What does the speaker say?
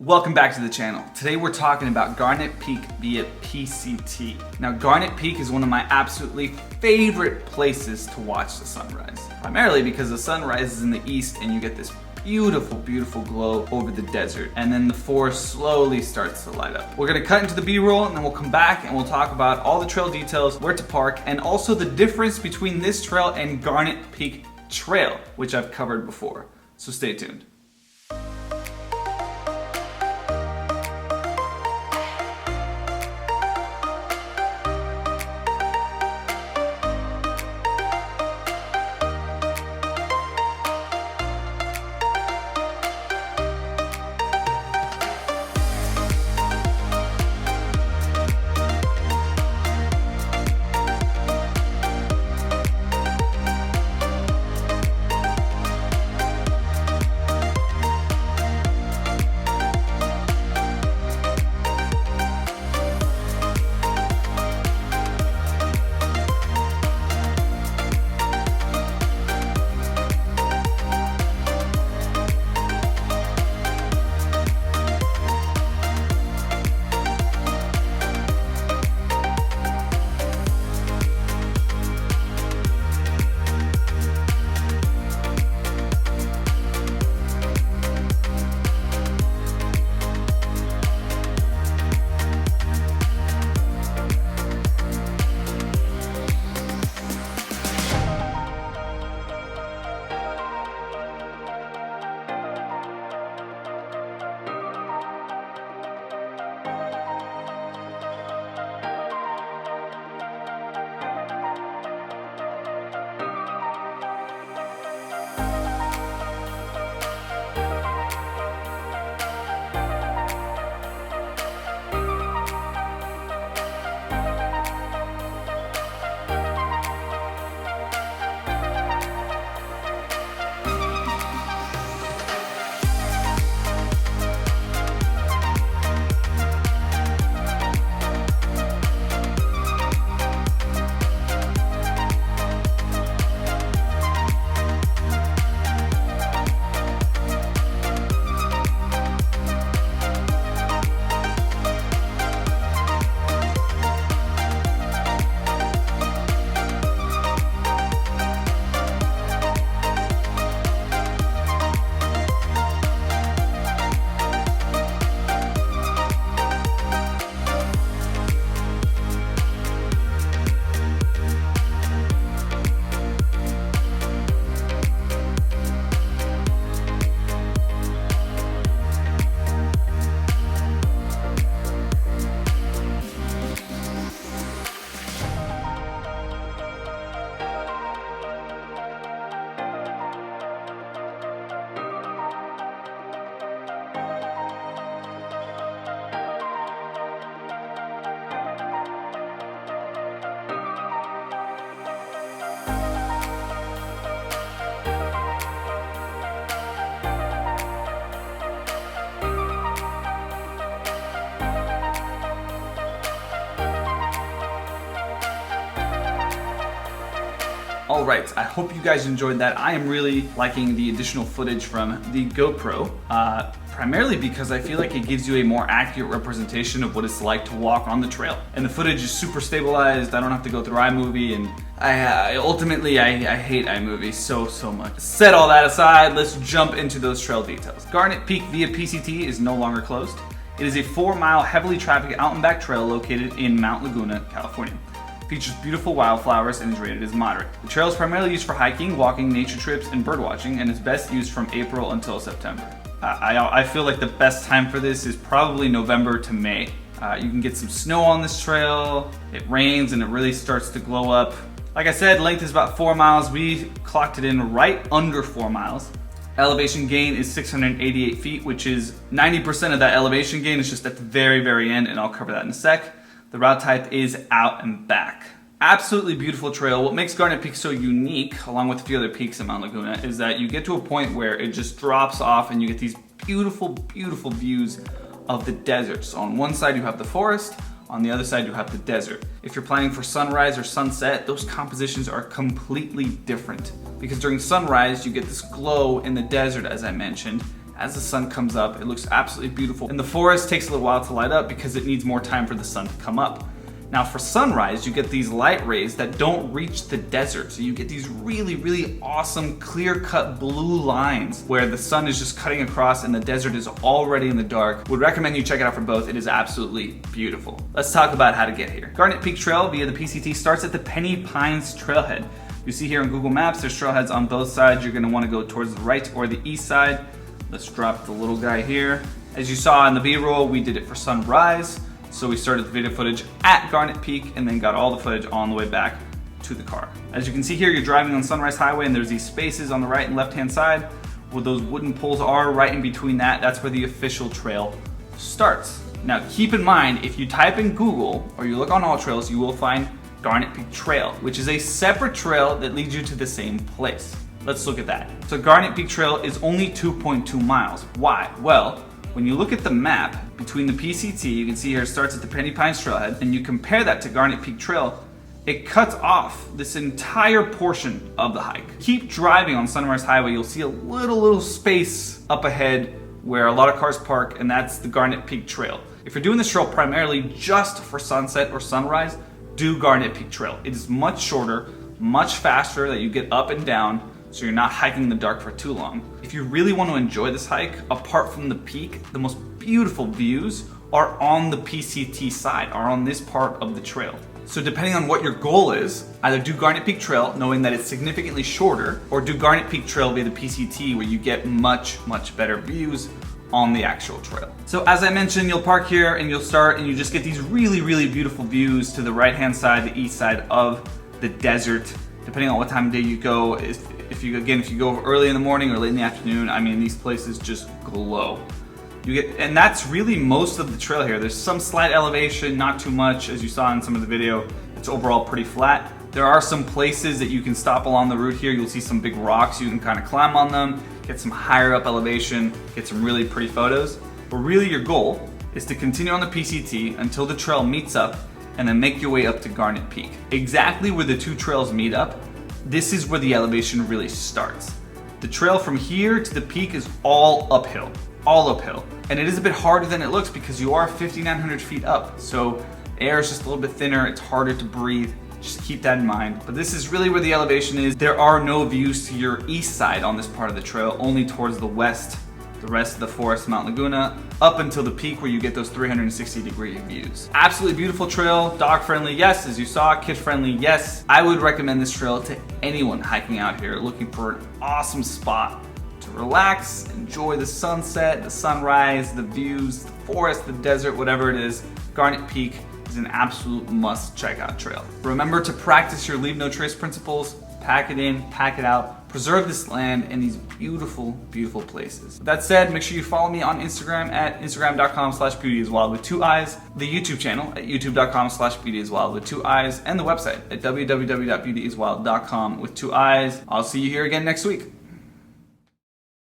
Welcome back to the channel. Today we're talking about Garnet Peak via PCT. Now Garnet Peak is one of my absolutely favorite places to watch the sunrise. Primarily because the sun rises in the east and you get this beautiful, beautiful glow over the desert, and then the forest slowly starts to light up. We're gonna cut into the B-roll and then we'll come back and we'll talk about all the trail details, where to park, and also the difference between this trail and Garnet Peak Trail, which I've covered before. So stay tuned. Alright, I hope you guys enjoyed that. I am really liking the additional footage from the GoPro, primarily because I feel like it gives you a more accurate representation of what it's like to walk on the trail. And the footage is super stabilized. I don't have to go through iMovie, and I hate iMovie so much. Set all that aside, let's jump into those trail details. Garnet Peak via PCT is no longer closed. It is a 4-mile heavily trafficked out and back trail located in Mount Laguna, California. Features beautiful wildflowers and is rated as moderate. The trail is primarily used for hiking, walking, nature trips, and bird watching, and is best used from April until September. I feel like the best time for this is probably November to May. You can get some snow on this trail, it rains, and it really starts to glow up. Like I said, length is about 4 miles. We clocked it in right under 4 miles. Elevation gain is 688 feet, which is 90% of that elevation gain is just at the very, very end, and I'll cover that in a sec. The route type is out and back. Absolutely beautiful trail. What makes Garnet Peak so unique, along with a few other peaks in Mount Laguna, is that you get to a point where it just drops off and you get these beautiful, beautiful views of the desert. So on one side you have the forest, on the other side you have the desert. If you're planning for sunrise or sunset, those compositions are completely different. Because during sunrise you get this glow in the desert, as I mentioned, as the sun comes up. It looks absolutely beautiful. And the forest takes a little while to light up because it needs more time for the sun to come up. Now for sunrise, you get these light rays that don't reach the desert. So you get these really, really awesome clear-cut blue lines where the sun is just cutting across and the desert is already in the dark. Would recommend you check it out for both. It is absolutely beautiful. Let's talk about how to get here. Garnet Peak Trail via the PCT starts at the Penny Pines Trailhead. You see here on Google Maps, there's trailheads on both sides. You're gonna wanna go towards the right or the east side. Let's drop the little guy here. As you saw in the B-roll, we did it for sunrise. So we started the video footage at Garnet Peak and then got all the footage on the way back to the car. As you can see here, you're driving on Sunrise Highway and there's these spaces on the right and left hand side where those wooden poles are. Right in between that, that's where the official trail starts. Now keep in mind, if you type in Google or you look on All Trails, you will find Garnet Peak Trail, which is a separate trail that leads you to the same place. Let's look at that. So Garnet Peak Trail is only 2.2 miles. Why? Well, when you look at the map between the PCT, you can see here it starts at the Penny Pines Trailhead, and you compare that to Garnet Peak Trail, it cuts off this entire portion of the hike. Keep driving on Sunrise Highway, you'll see a little space up ahead where a lot of cars park, and that's the Garnet Peak Trail. If you're doing this trail primarily just for sunset or sunrise, do Garnet Peak Trail. It is much shorter, much faster, that you get up and down, so you're not hiking in the dark for too long. If you really want to enjoy this hike, apart from the peak, the most beautiful views are on the PCT side, are on this part of the trail. So depending on what your goal is, either do Garnet Peak Trail, knowing that it's significantly shorter, or do Garnet Peak Trail via the PCT, where you get much better views on the actual trail. So as I mentioned, you'll park here and you'll start and you just get these really beautiful views to the right-hand side, the east side of the desert. Depending on what time of day you go, if you go early in the morning or late in the afternoon, I mean, these places just glow. And that's really most of the trail here. There's some slight elevation, not too much, as you saw in some of the video. It's overall pretty flat. There are some places that you can stop along the route here. You'll see some big rocks. You can kind of climb on them, get some higher up elevation, get some really pretty photos. But really your goal is to continue on the PCT until the trail meets up and then make your way up to Garnet Peak. Exactly where the two trails meet up, this is where the elevation really starts. The trail from here to the peak is all uphill. And it is a bit harder than it looks because you are 5,900 feet up. So air is just a little bit thinner, it's harder to breathe. Just keep that in mind. But this is really where the elevation is. There are no views to your east side on this part of the trail, only towards the west. The rest of the forest, Mount Laguna, up until the peak where you get those 360-degree views. Absolutely beautiful trail, dog-friendly, yes, as you saw, kid-friendly, yes. I would recommend this trail to anyone hiking out here looking for an awesome spot to relax, enjoy the sunset, the sunrise, the views, the forest, the desert, whatever it is. Garnet Peak is an absolute must-check-out trail. Remember to practice your leave no trace principles, pack it in, pack it out, preserve this land and these beautiful places. With that said, make sure you follow me on Instagram at instagram.com/beautyiswild with 2 eyes, the YouTube channel at youtube.com/beautyiswild with 2 eyes, and the website at www.beautyiswild.com with 2 eyes. I'll see you here again next week.